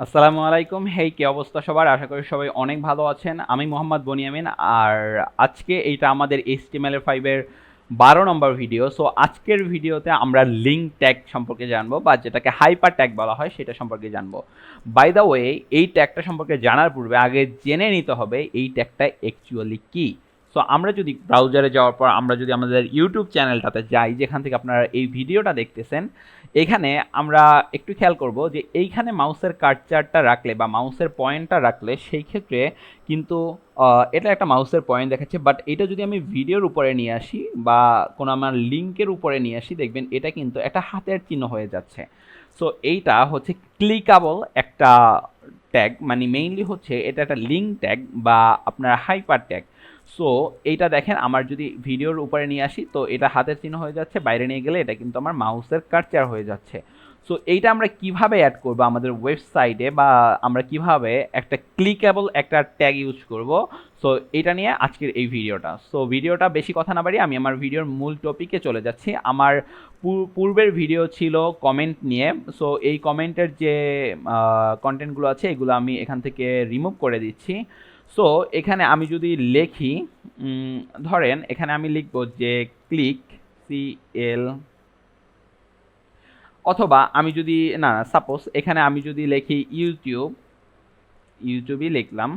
আসসালামু আলাইকুম। হেই, কি অবস্থা সবার? আশা করি সবাই অনেক ভালো আছেন। আমি মোহাম্মদ বনিয়ামিন। আর আজকে এইটা আমাদের HTML5 এর 12 নম্বর ভিডিও। সো আজকের ভিডিওতে আমরা লিঙ্ক ট্যাগ সম্পর্কে জানবো, বা যেটাকে হাইপার ট্যাগ বলা হয় সেটা সম্পর্কে জানবো। বাই দ্য ওয়ে, এই ট্যাগটা সম্পর্কে জানার পূর্বে আগে জেনে নিতে হবে এই ট্যাগটা অ্যাকচুয়ালি কী। সো আমরা যদি ব্রাউজারে যাওয়ার পর আমরা যদি আমাদের ইউটিউব চ্যানেলটাতে যাই, যেখান থেকে আপনারা এই ভিডিওটা দেখতেছেন, এখানে আমরা একটু খেয়াল করব যে এইখানে মাউসের কার্সারটা রাখলে বা মাউসের পয়েন্টটা রাখলে সেই ক্ষেত্রে কিন্তু এটা একটা মাউসের পয়েন্ট দেখাচ্ছে, বাট এটা যদি আমি ভিডিওর উপরে নিয়ে আসি বা কোনো আমার লিঙ্কের উপরে নিয়ে আসি, দেখবেন এটা কিন্তু একটা হাতের চিহ্ন হয়ে যাচ্ছে। সো এইটা হচ্ছে ক্লিকাবল একটা ট্যাগ, মানে মেইনলি হচ্ছে এটা একটা লিঙ্ক ট্যাগ বা আপনার হাইপার ট্যাগ। সো এইটা দেখেন, আমার যদি ভিডিওর উপরে নিয়ে আসি তো এটা হাতের চিহ্ন হয়ে যাচ্ছে, বাইরে নিয়ে গেলে এটা কিন্তু আমার মাউসের কার্সার হয়ে যাচ্ছে। সো এইটা আমরা কিভাবে অ্যাড করব আমাদের ওয়েবসাইটে, বা আমরা কিভাবে একটা ক্লিকেবল একটা ট্যাগ ইউজ করব, সো এটা নিয়ে আজকের এই ভিডিওটা। সো ভিডিওটা বেশি কথা না বাড়িয়ে আমি আমার ভিডিওর মূল টপিকে চলে যাচ্ছি। আমার পূর্বের ভিডিও ছিল কমেন্ট নিয়ে। সো এই কমেন্টের যে কন্টেন্টগুলো আছে এগুলো আমি এখান থেকে রিমুভ করে দিচ্ছি। সো এখানে আমি যদি লিখি, ধরেন এখানে আমি লিখব যে ক্লিক CL, অথবা আমি যদি না সাপোজ এখানে আমি যদি লিখি ইউটিউবই লিখলাম,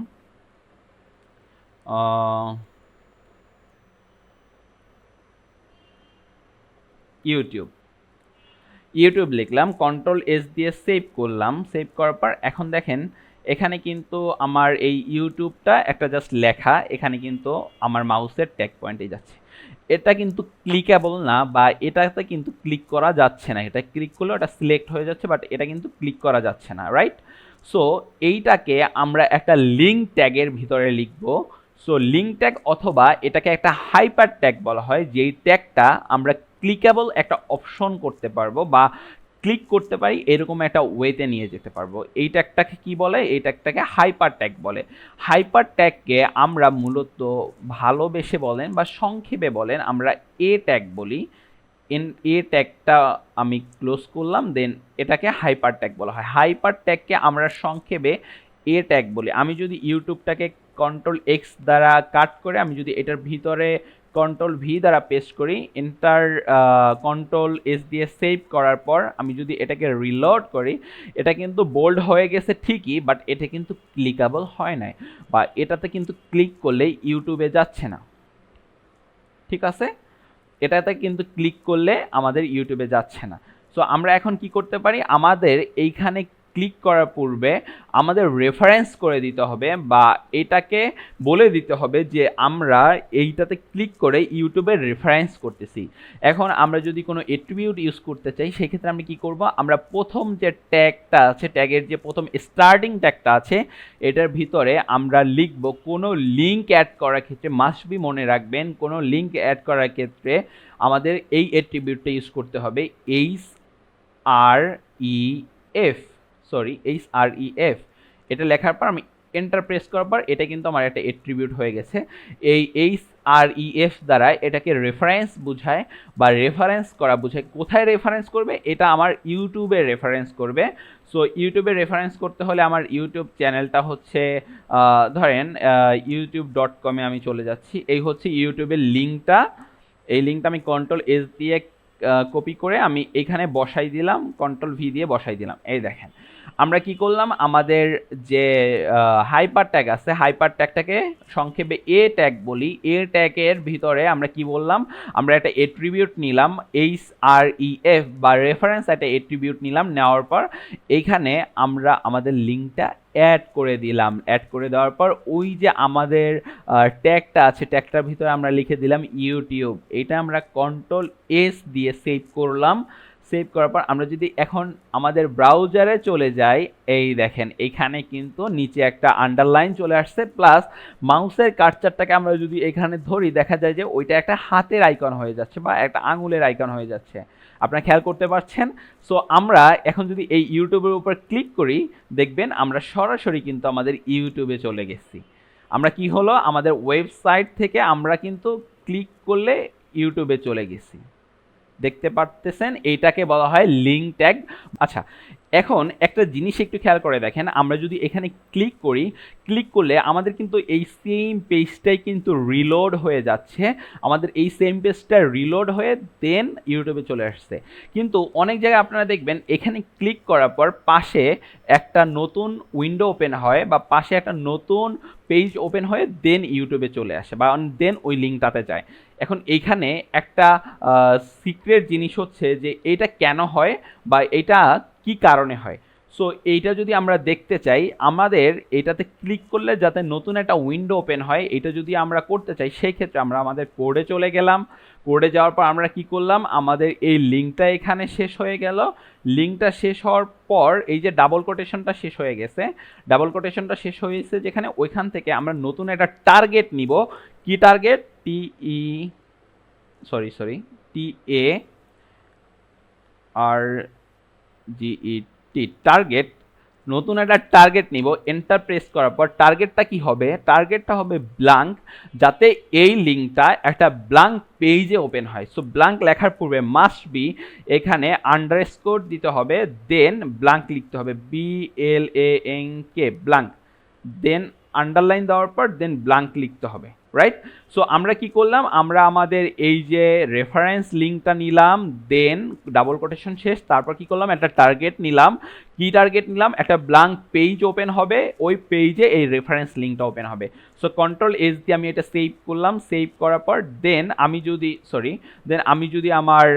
ইউটিউব ইউটিউব লিখলাম, কন্ট্রোল S দিয়ে সেভ করলাম। সেভ করার পর এখন দেখেন এখানে কিন্তু আমার এই ইউটিউবটা একটা জাস্ট লেখা, এখানে কিন্তু আমার মাউসের ট্যাগ পয়েন্টে যাচ্ছে। এটা কিন্তু ক্লিকেবল না, বা এটাতে কিন্তু ক্লিক করা যাচ্ছে না। এটা ক্লিক করলে ওটা সিলেক্ট হয়ে যাচ্ছে, বাট এটা কিন্তু ক্লিক করা যাচ্ছে না, রাইট? সো এইটাকে আমরা একটা লিঙ্ক ট্যাগের ভিতরে লিখব। সো লিঙ্ক ট্যাগ, অথবা এটাকে একটা হাইপার ট্যাগ বলা হয়, যেই ট্যাগটা আমরা ক্লিকেবল একটা অপশন করতে পারবো বা ক্লিক করতে পারি এরকম একটা ওয়েতে নিয়ে যেতে পারবো। এই ট্যাগটাকে কি বলে? এই ট্যাগটাকে হাইপার ট্যাগ বলে। হাইপার ট্যাগকে আমরা মূলত ভালোবেসে বলেন বা সংক্ষেপে বলেন আমরা এ ট্যাগ বলি। এ ট্যাগটা আমি ক্লোজ করলাম, দেন এটাকে হাইপার ট্যাগ বলা হয়। হাইপার ট্যাগকে আমরা সংক্ষেপে এ ট্যাগ বলি। আমি যদি ইউটিউবটাকে Ctrl+X দ্বারা কাট করে আমি যদি এটার ভিতরে Ctrl+V দ্বারা পেস্ট করি, এন্টার Ctrl+S দিয়ে সেভ করার পর আমি যদি এটাকে রিলোড করি, এটা কিন্তু বোল্ড হয়ে গেছে ঠিকই, বাট এটা কিন্তু ক্লিকেবল হয় নাই, বা এটাতে কিন্তু ক্লিক করলে ইউটিউবে যাচ্ছে না। ঠিক আছে, এটাতে কিন্তু ক্লিক করলে আমাদের ইউটিউবে যাচ্ছে না। সো আমরা এখন কি করতে পারি, আমাদের এইখানে ক্লিক করার পূর্বে আমাদের রেফারেন্স করে দিতে হবে, বা এটাকে বলে দিতে হবে যে আমরা এইটাতে ক্লিক করে ইউটিউবের রেফারেন্স করতেছি। এখন আমরা যদি কোনো অ্যাট্রিবিউট ইউজ করতে চাই, সেক্ষেত্রে আমরা কি করব, আমরা প্রথম যে ট্যাগটা আছে, ট্যাগের যে প্রথম স্টার্টিং ট্যাগটা আছে, এটার ভিতরে আমরা লিখব কোনো লিঙ্ক অ্যাড করার ক্ষেত্রে মাস্ট বি, মনে রাখবেন, কোনো লিঙ্ক অ্যাড করার ক্ষেত্রে আমাদের এই অ্যাট্রিবিউটটা ইউজ করতে হবে, HREF, HREF। এটা লেখার পর আমি এন্টার প্রেস করার পর এটা কিন্তু আমার একটা অ্যাট্রিবিউট হয়ে গেছে। এই HREF দ্বারা এটাকে রেফারেন্স বোঝায় বা রেফারেন্স করা বোঝায়। কোথায় রেফারেন্স করবে? এটা আমার ইউটিউবে রেফারেন্স করবে। সো ইউটিউবে রেফারেন্স করতে হলে আমার ইউটিউব চ্যানেলটা হচ্ছে ধরেন youtube.com এ আমি চলে যাচ্ছি। এই হচ্ছে ইউটিউবের লিঙ্কটা। এই লিঙ্কটা আমি Ctrl+S দিয়ে কপি করে আমি এখানে বসাই দিলাম, Ctrl+V দিয়ে বসাই দিলাম। এই দেখেন আমরা কি করলাম, আমাদের যে হাইপার ট্যাগ আছে, হাইপার ট্যাগটাকে সংক্ষেপে এ ট্যাগ বলি। এ ট্যাগের ভিতরে আমরা কি বললাম, আমরা একটা অ্যাট্রিবিউট নিলাম, HREF বা রেফারেন্স একটা অ্যাট্রিবিউট নিলাম। নেওয়ার পর এইখানে আমরা আমাদের লিঙ্কটা অ্যাড করে দিলাম। অ্যাড করে দেওয়ার পর ওই যে আমাদের ট্যাগটা আছে, ট্যাগটার ভিতরে আমরা লিখে দিলাম ইউটিউব। এটা আমরা Ctrl+S দিয়ে সেভ করলাম। সেভ করার পর আমরা যদি এখন আমাদের ব্রাউজারে চলে যাই, এই দেখেন এখানে কিন্তু নিচে একটা আন্ডারলাইন চলে আসছে, প্লাস মাউসের কার্সারটাকে আমরা যদি এখানে ধরি, দেখা যায় যে ওইটা একটা হাতের আইকন হয়ে যাচ্ছে বা একটা আঙুলের আইকন হয়ে যাচ্ছে। আপনারা খেয়াল করতে পারছেন? সো আমরা এখন যদি এই ইউটিউবের উপর ক্লিক করি, দেখবেন আমরা সরাসরি কিন্তু আমাদের ইউটিউবে চলে গেছি। আমরা কি হলো, আমাদের ওয়েবসাইট থেকে আমরা কিন্তু ক্লিক করলে ইউটিউবে চলে গেছি। দেখতে পারতেছেন, এইটাকে বলা হয় লিঙ্ক ট্যাগ। আচ্ছা, এখন একটা জিনিস একটু খেয়াল করে দেখেন, আমরা যদি এখানে ক্লিক করি, ক্লিক করলে আমাদের কিন্তু এই সেম পেজটাই কিন্তু রিলোড হয়ে যাচ্ছে, আমাদের এই সেম পেজটা রিলোড হয়ে দেন ইউটিউবে চলে আসছে। কিন্তু অনেক জায়গায় আপনারা দেখবেন এখানে ক্লিক করার পর পাশে একটা নতুন উইন্ডো ওপেন হয় বা পাশে একটা নতুন পেজ ওপেন হয়ে দেন ইউটিউবে চলে আসে বা দেন ওই লিঙ্কটাতে যায়। এখন এইখানে একটা সিক্রেট জিনিস হচ্ছে যে এটা কেন হয় বা এটা কি কারণে হয়। সো এইটা যদি আমরা দেখতে চাই, আমাদের এটাতে ক্লিক করলে যাতে নতুন একটা উইন্ডো ওপেন হয়, এটা যদি আমরা করতে চাই সেই ক্ষেত্রে আমরা আমাদের কোডে চলে গেলাম। কোডে যাওয়ার পর আমরা কি করলাম, আমাদের এই লিঙ্কটা এখানে শেষ হয়ে গেল। লিঙ্কটা শেষ হওয়ার পর এই যে ডাবল কোটেশনটা শেষ হয়ে গেছে, ডাবল কোটেশনটা শেষ হয়েছে যেখানে, ওইখান থেকে আমরা নতুন একটা টার্গেট নিব। কি টার্গেট? টি এ আর জিইটি, টার্গেট। নতুন একটা টার্গেট নিব, এন্টার প্রেস করার পর টার্গেটটা কি হবে? টার্গেটটা হবে ব্ল্যাঙ্ক, যাতে এই লিঙ্কটা একটা ব্ল্যাঙ্ক পেজে ওপেন হয়। সো ব্ল্যাঙ্ক লেখার পূর্বে মাস্ট বি এখানে আন্ডারস্কোর দিতে হবে, দেন ব্ল্যাঙ্ক লিখতে হবে, BLANK, ব্ল্যাঙ্ক, দেন আন্ডারলাইন দেওয়ার পর দেন ব্ল্যাঙ্ক লিখতে হবে, রাইট? সো আমরা কি করলাম, আমরা আমাদের এই যে রেফারেন্স লিঙ্কটা নিলাম, দেন ডাবল কোটেশন শেষ, তারপর কি করলাম, একটা টার্গেট নিলাম। কি টার্গেট নিলাম? একটা ব্ল্যাঙ্ক পেজ ওপেন হবে, ওই পেজে এই রেফারেন্স লিঙ্কটা ওপেন হবে। সো কন্ট্রোল-S দিয়ে আমি এটা সেভ করলাম, সেভ করার পর দেন আমি যদি আমার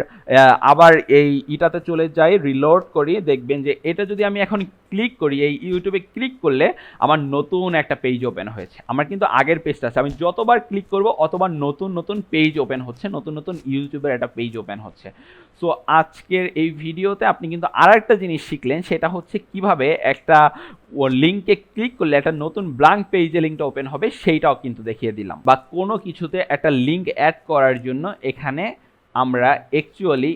আবার এই ইটাতে চলে যাই, রিলোড করি, দেখবেন যে এটা যদি আমি এখন ক্লিক করি, এই ইউটিউবে ক্লিক করলে আমার নতুন একটা পেজ ওপেন হয়েছে। আমার কিন্তু আগের পেজটা আছে, আমি যতবার ক্লিক করব অতবার নতুন নতুন পেজ ওপেন হচ্ছে, নতুন নতুন ইউটিউবের একটা পেজ ওপেন হচ্ছে। সো আজকের এই ভিডিওতে আপনি কিন্তু আর একটা জিনিস শিখলেন, সেটা হচ্ছে কিভাবে একটা লিঙ্কে ক্লিক করলে একটা নতুন ব্ল্যাঙ্ক পেজে লিঙ্কটা ওপেন হবে, সেইটাও কিন্তু দেখিয়ে দিলাম। বা কোনো কিছুতে একটা লিঙ্ক অ্যাড করার জন্য এখানে আমরা অ্যাকচুয়ালি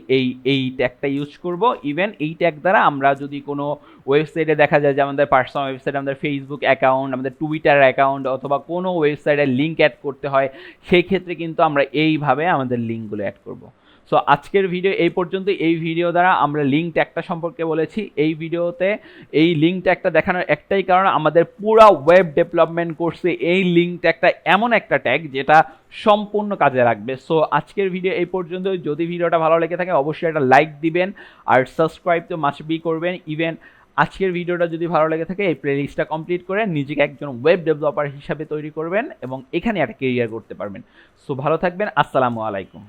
এই ট্যাগটা ইউজ করব। ইভেন এই ট্যাগ দ্বারা আমরা যদি কোনো ওয়েবসাইটে দেখা যায় যে আমাদের পার্সোনাল ওয়েবসাইট, আমাদের ফেসবুক অ্যাকাউন্ট, আমাদের টুইটার অ্যাকাউন্ট অথবা কোনো ওয়েবসাইটে লিঙ্ক অ্যাড করতে হয়, সেই ক্ষেত্রে কিন্তু আমরা এইভাবে আমাদের লিঙ্কগুলো অ্যাড করব। সো আজকের ভিডিও এই পর্যন্ত। এই ভিডিও দ্বারা আমরা লিঙ্ক ট্যাগটা সম্পর্কে বলেছি। এই ভিডিওতে এই লিঙ্ক ট্যাগটা দেখানোর একটাই কারণ, আমাদের পুরো ওয়েব ডেভেলপমেন্ট কোর্সে এই লিঙ্ক ট্যাগটা এমন একটা ট্যাগ যেটা সম্পূর্ণ কাজে লাগবে। সো আজকের ভিডিও এই পর্যন্ত। যদি ভিডিওটা ভালো লেগে থাকে অবশ্যই একটা লাইক দিবেন আর সাবস্ক্রাইব তো মাস্ট বি করবেন। ইভেন আজকের ভিডিওটা যদি ভালো লেগে থাকে এই প্লেলিস্টটা কমপ্লিট করে নিজেকে একজন ওয়েব ডেভেলপার হিসাবে তৈরি করবেন এবং এখানে একটা কেরিয়ার করতে পারবেন। সো ভালো থাকবেন। আসসালামু আলাইকুম।